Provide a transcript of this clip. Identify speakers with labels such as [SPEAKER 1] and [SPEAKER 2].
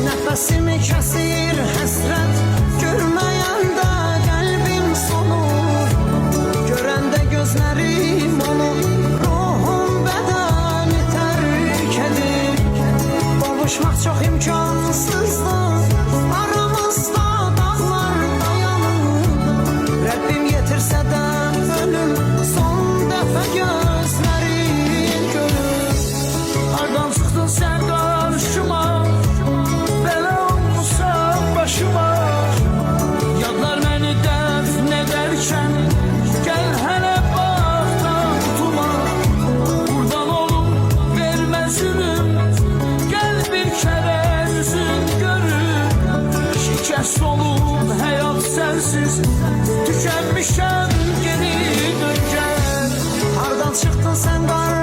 [SPEAKER 1] Nəfəsimi kəsir həsrət, görməyəndə qəlbim solur. Görəndə gözlərim onu, ruhum bədəni tərk edir. Qovuşmaq çox imkansızdır, aramızda dağlar dayanır. Rəbbim yetirsə də ölüm, son dəfə gözlərim görür. Hardan çıxdın sən qarşıma, belə olmuşam başıma. Yadlar məni dəfn edərkən, gəl hələ baxdan tutuma. Qurban olum, vermə zülüm, gəl bir kərə üzün görüm. Şikəst olub həyat sənsiz, tükənmişəm geri dön gəl. Hardan çıxdın sən qarşıma,